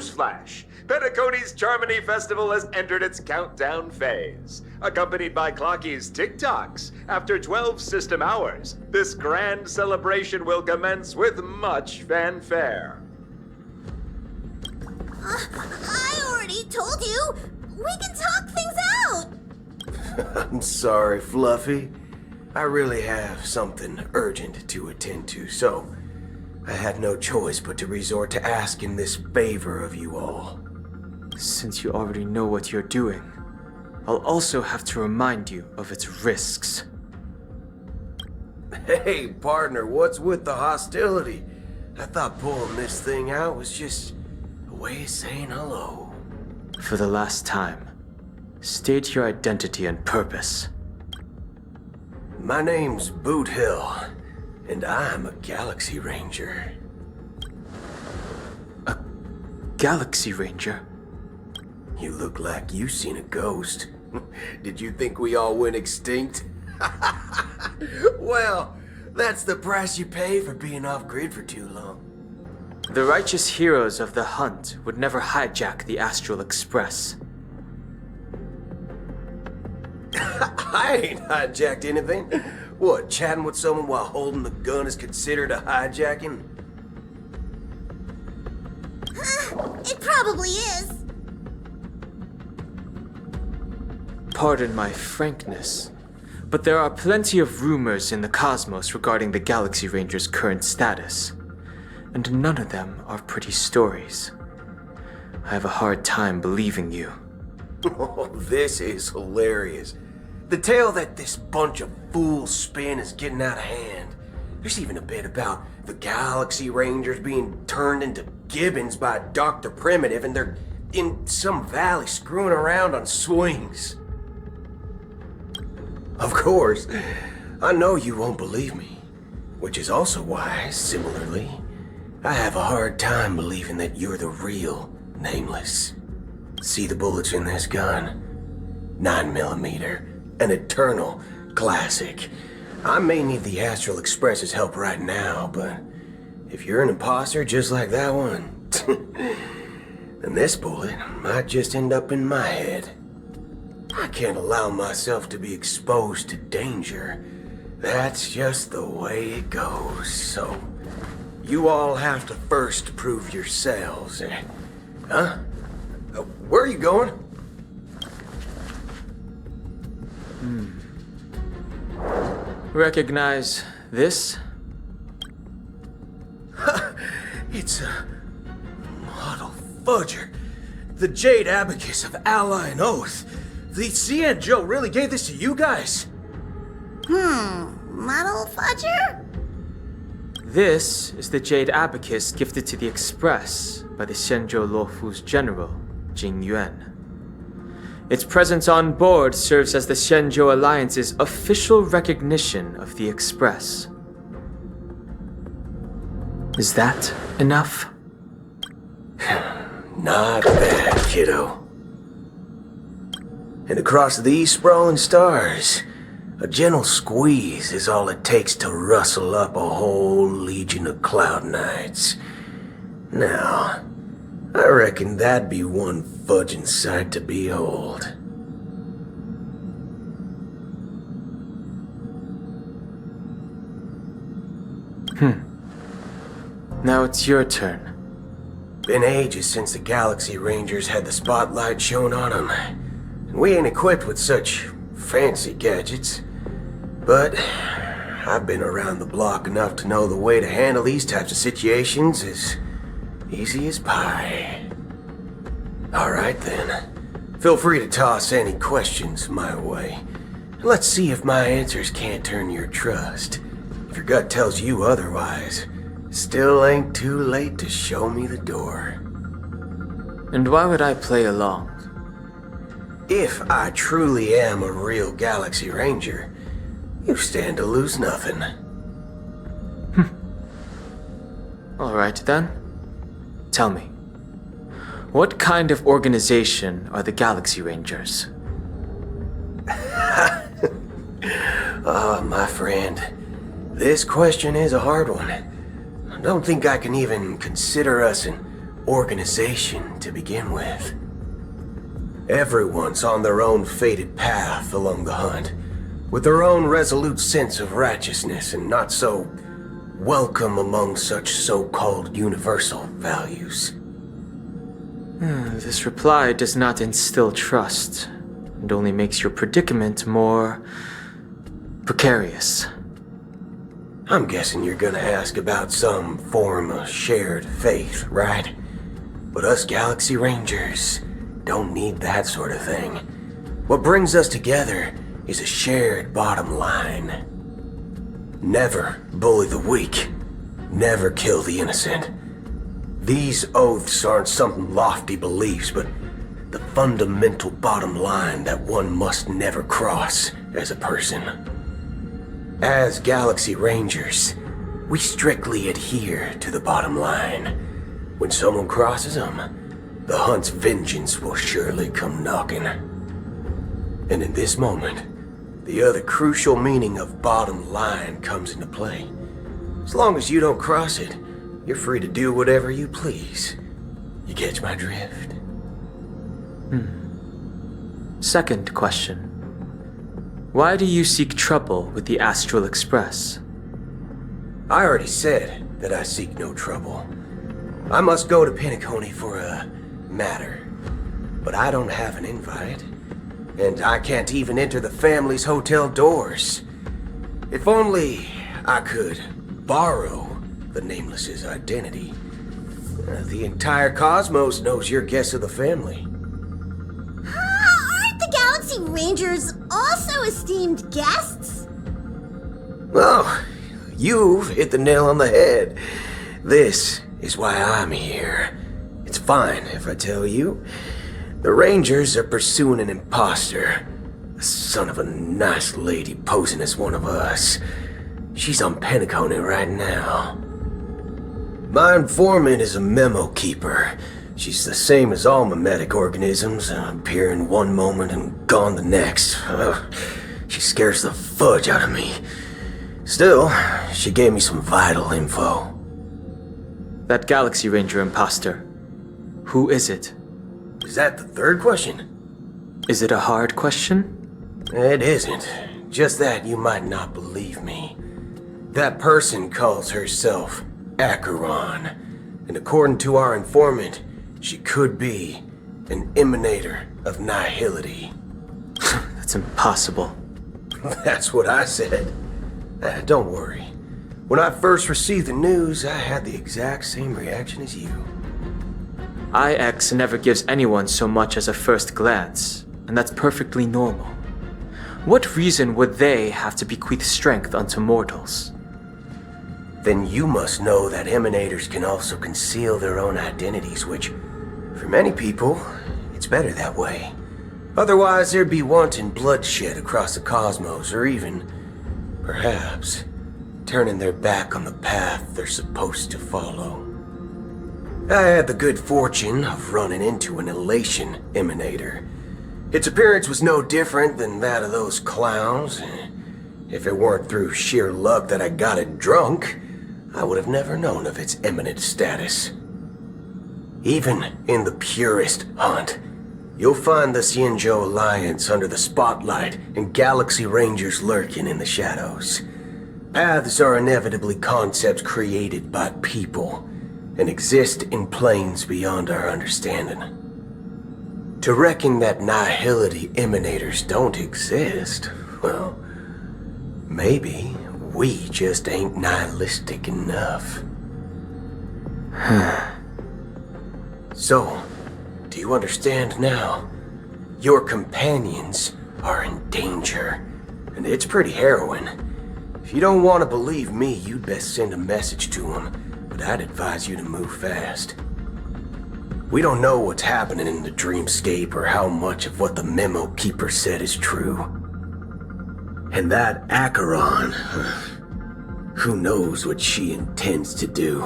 Newsflash! Penacony's Charmony Festival has entered its countdown phase. Accompanied by Clocky's TikToks, after 12 system hours, this grand celebration will commence with much fanfare. I already told you! We can talk things out! I'm sorry, Fluffy. I really have something urgent to attend to, so I had no choice but to resort to asking this favor of you all. Since you already know what you're doing, I'll also have to remind you of its risks. Hey, partner, what's with the hostility? I thought pulling this thing out was just a way of saying hello. For the last time, state your identity and purpose. My name's BOOTHILL, and I'm a Galaxy Ranger. A Galaxy Ranger? You look like you seen a ghost. Did you think we all went extinct? Well, that's the price you pay for being off-grid for too long. The righteous heroes of the hunt would never hijack the Astral Express. I ain't hijacked anything. What, chatting with someone while holding the gun is considered a hijacking? It probably is. Pardon my frankness, but there are plenty of rumors in the cosmos regarding the Galaxy Ranger's current status, and none of them are pretty stories. I have a hard time believing you. Oh, this is hilarious. The tale that this bunch of fools spin is getting out of hand. There's even a bit about the Galaxy Rangers being turned into gibbons by Dr. Primitive, and they're in some valley screwing around on swings. Of course, I know you won't believe me, which is also why, similarly, I have a hard time believing that you're the real Nameless. See the bullets in this gun? 9mm, an eternal classic. I may need the Astral Express's help right now, but if you're an imposter just like that one, then this bullet might just end up in my head. I can't allow myself to be exposed to danger. That's just the way it goes, so you all have to first prove yourselves. Huh? Where are you going? Recognize this? It's a model fudger. The Jade Abacus of Ally and Oath. The CN Joe really gave this to you guys? Model fudger? This is the Jade Abacus gifted to the Express by the Shenzhou Luofu's general, Jing Yuan. Its presence on board serves as the Shenzhou Alliance's official recognition of the Express. Is that enough? Not bad, kiddo. And across these sprawling stars, a gentle squeeze is all it takes to rustle up a whole legion of Cloud Knights. Now, I reckon that'd be one fudging sight to behold. Now it's your turn. Been ages since the Galaxy Rangers had the spotlight shown on them. And we ain't equipped with such fancy gadgets. But I've been around the block enough to know the way to handle these types of situations is easy as pie. Alright then. Feel free to toss any questions my way. Let's see if my answers can't turn your trust. If your gut tells you otherwise, still ain't too late to show me the door. And why would I play along? If I truly am a real Galaxy Ranger, you stand to lose nothing. Alright then. Tell me, what kind of organization are the Galaxy Rangers? Oh, my friend, this question is a hard one. I don't think I can even consider us an organization to begin with. Everyone's on their own fated path along the hunt, with their own resolute sense of righteousness and not so welcome among such so-called universal values. This reply does not instill trust, and only makes your predicament more precarious. I'm guessing you're gonna ask about some form of shared faith, right? But us Galaxy Rangers don't need that sort of thing. What brings us together is a shared bottom line. Never bully the weak. Never kill the innocent. These oaths aren't some lofty beliefs, but the fundamental bottom line that one must never cross as a person. As Galaxy Rangers, we strictly adhere to the bottom line. When someone crosses them, the hunt's vengeance will surely come knocking. And in this moment, the other crucial meaning of bottom line comes into play. As long as you don't cross it, you're free to do whatever you please. You catch my drift? Second question. Why do you seek trouble with the Astral Express? I already said that I seek no trouble. I must go to Penacony for a matter. But I don't have an invite. And I can't even enter the family's hotel doors. If only I could borrow the Nameless's identity. The entire cosmos knows you're guest of the family. Aren't the Galaxy Rangers also esteemed guests? Well, you've hit the nail on the head. This is why I'm here. It's fine if I tell you. The Rangers are pursuing an imposter. A son of a nice lady posing as one of us. She's on Penacony right now. My informant is a memo keeper. She's the same as all mimetic organisms, appearing one moment and gone the next. She scares the fudge out of me. Still, she gave me some vital info. That Galaxy Ranger imposter. Who is it? Is that the third question? Is it a hard question? It isn't. Just that you might not believe me. That person calls herself Acheron, and according to our informant, she could be an emanator of nihility. That's impossible. That's what I said. Don't worry. When I first received the news, I had the exact same reaction as you. IX never gives anyone so much as a first glance, and that's perfectly normal. What reason would they have to bequeath strength unto mortals? Then you must know that emanators can also conceal their own identities, which, for many people, it's better that way. Otherwise, there'd be wanton bloodshed across the cosmos, or even, perhaps, turning their back on the path they're supposed to follow. I had the good fortune of running into an elation emanator. Its appearance was no different than that of those clowns. If it weren't through sheer luck that I got it drunk, I would have never known of its eminent status. Even in the purest hunt, you'll find the Xianzhou Alliance under the spotlight and Galaxy Rangers lurking in the shadows. Paths are inevitably concepts created by people and exist in planes beyond our understanding. To reckon that nihility emanators don't exist, well, maybe we just ain't nihilistic enough. So, do you understand now? Your companions are in danger, and it's pretty harrowing. If you don't want to believe me, you'd best send a message to them, but I'd advise you to move fast. We don't know what's happening in the dreamscape or how much of what the memo keeper said is true. And that Acheron, who knows what she intends to do.